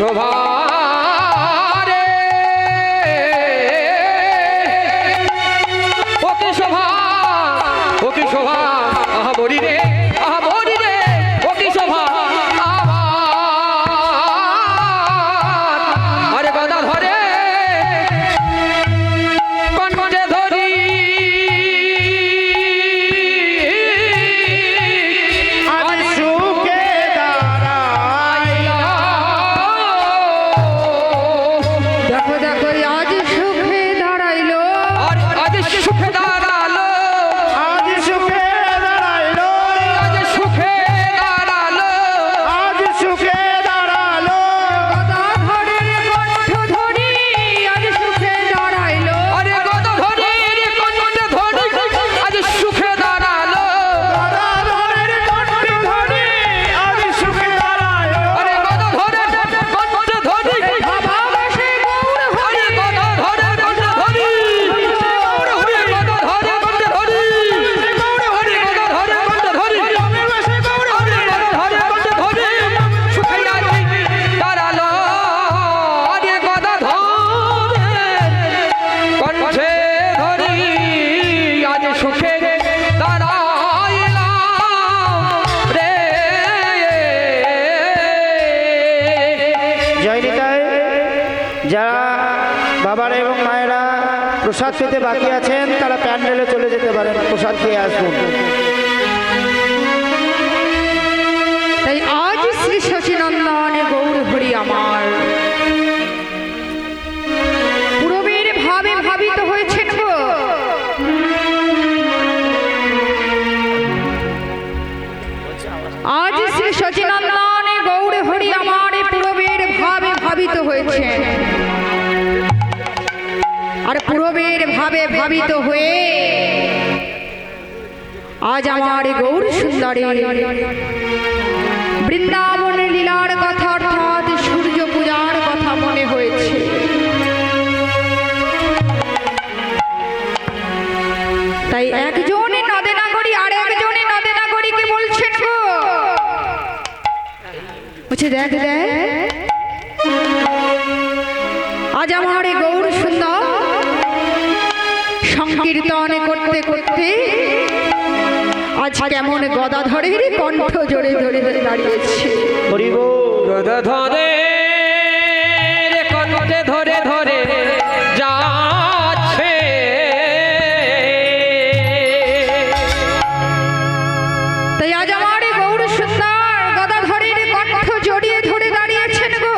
শোভা রে ও কি শোভা ও কি শোভা আহা বলি রে আহা বলি রে ও কি শোভা আরে গদা ধরে কণ্ঠে ধরি আজ সুখে দাঁড়াইলাম। দেখো দেখো আজ সুখে দাঁড়াইলো আজ সুখে দাঁড়ালো আজ সুখে দাঁড়াইলো। আজ সুখে দাঁড়ালো আজ সুখে দাঁড়ালো। গদা ধরে কণ্ঠ ধরি আজ সুখে দাঁড়াইলো আরে গদা ধরে কণ্ঠে ধরি আজ সুখে দাঁড়ালো গদাধরের কণ্ঠে ধরি আজ সুখে দাঁড়াইলো। আরে গদা ধরে কণ্ঠে ধরি ভাবাবেশে গৌর আরে গদা ধরে কণ্ঠে ধরি আরে গদা ধরে কণ্ঠে ধরি আরে গদা ধরে কণ্ঠে ধরি ভালোবাসে গৌর আরে গদা ধরে কণ্ঠে ধরি সুখে আজ দাঁড়ালো আরে গদা ধরে কণ্ঠে ধরি আজ সুখে দাঁড়াইলাম রে জয় নিতাই। যারা বাবারা এবং মায়েরা প্রসাদ পেতে বাকি আছেন তারা প্যান্ডেলে চলে যেতে পারেন, প্রসাদ খেয়ে আসুন। তাই আজ শ্রী শচীনন্দন গৌর হরি আমার পূরবের ভাবে ভাবিত হয়েছেন গো। আজ শ্রী শচীনন্দন গৌর হরি আমার পূরবের ভাবে ভাবিত হয়েছেন, আর পূরবের ভাবে ভাবিত হয়ে আজ আমার গৌর সুন্দরী বৃন্দাবনের লীলার কথা অর্থাৎ সূর্য পূজার কথা মনে হয়েছে। তাই একজনে নদে নাগরী আর একজনে নদে নাগরীকে বলছেন গো, বলছে দেখ দেখ আজ আমার এই গৌর সুন্দর সংকীর্তন করতে করতে আজ কেমন গদাধরের কণ্ঠ জোরে জোরে ধরে দাঁড়িয়েছে। হরি বল। গদা ধরে কণ্ঠে ধরে ধরে যাচ্ছে তাই আজ আমার এই গৌর সুন্দর গদাধরের কণ্ঠ জড়িয়ে ধরে দাঁড়িয়েছেন গো।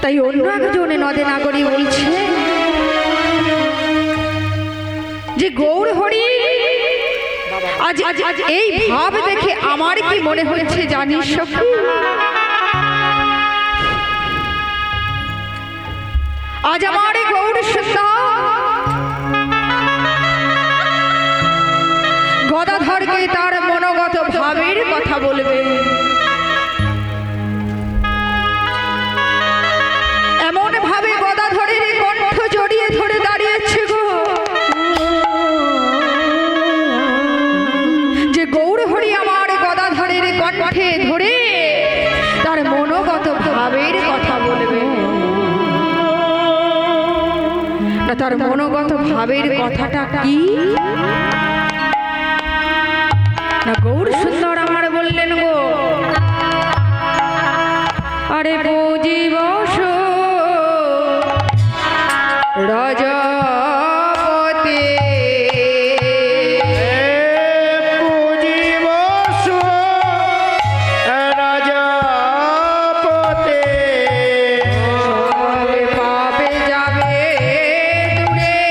তাই অন্য একজনে নদে নাগরী বলছে যে গৌর হরি আজ আজ এই ভাব দেখে আমার কি মনে হচ্ছে জানিস সখী? আজ আমার এই গৌর সুন্দর গদাধরকে তার মনোগত ভাবের কথা বলবে, এমন ভাবে গদাধরের কণ্ঠ জড়িয়ে ধরে দাঁড়িয়েছে গো যে গৌর হরি আমার গদাধরের কণ্ঠে ধরে তার মনোগত ভাবের কথা বলবে। না তার মনোগত ভাবের কথাটা কি? না গৌর সুন্দর আমার বললেন গো আরে বুঝিবস রজপতি পুজিবসু রাজপতে। পাবে যাবে দূরে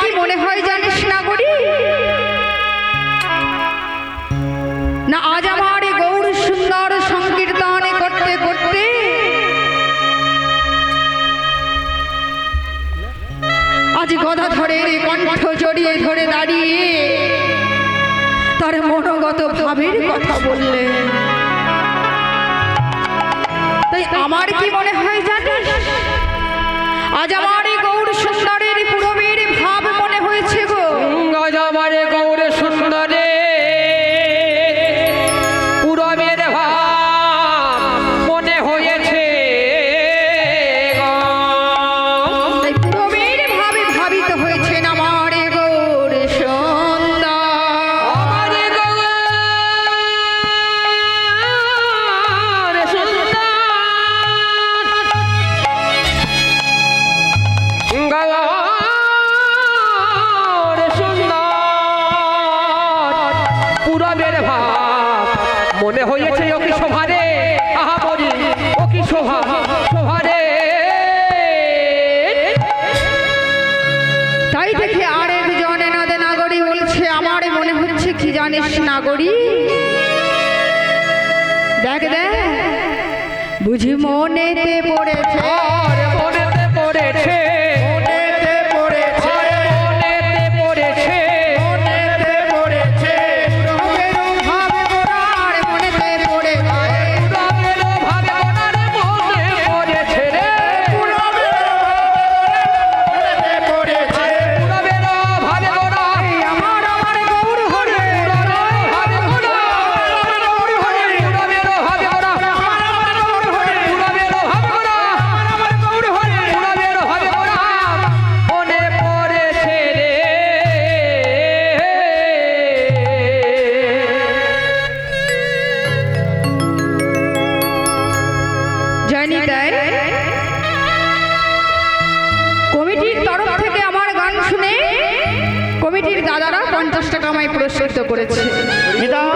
কি মনে হয় জানিস না গরি, না আজ আমার এই গৌর সুন্দর সংকীর্তন করতে করতে আজ গদাধরের কণ্ঠ জড়িয়ে ধরে দাঁড়িয়ে তার মনোগত ভাবের কথা বললে। তাই আমার কি মনে হয় জানিস, আজ আমার এই গৌর সুন্দরের পুরবের ভাব মনে হয়েছে গো। আজ আমার গৌর সুন্দরে পুরবের ভাব মনে হয়েছে গো। তাই পুরবের ভাবে ভাবিত হয়েছেন আমার এই গৌর সুন্দর। আমার গৌর সুন্দর গৌর সুন্দর পুরবের ভাব মনে হয়েছে ও কি শোভারে, আহা বলি ও কি শোভা শোভারে। তাই দেখে আরেকজন নদে নাগরী বলছে, আমার মনে হচ্ছে কি জানিস নাগরী, দেখ দেখ বুঝি মনেতে পড়েছে, আর মনেতে পড়েছে, মনেতে পড়েছে, মনেতে পড়েছে, মনেতে পড়েছে, পুরবের ভাবে গোরার মনেতে পড়েছে, পুরবের ভাবে ওনার মনে পড়েছে রে, মনেতে পড়েছে, পুরবের ভাবে ওরা আমার আমার গৌর হরে ভাবে ওরা, পুরবের ভাবে ওরা, পুরবের ভাবে ওরা, পুরবের ভাবে ওরা মনে পড়েছে রে। জানি তাই কমিটির তরফ থেকে আমার গান শুনে কমিটির দাদারা 50 টাকা আমায় পুরস্কৃত করেছে। নিতাই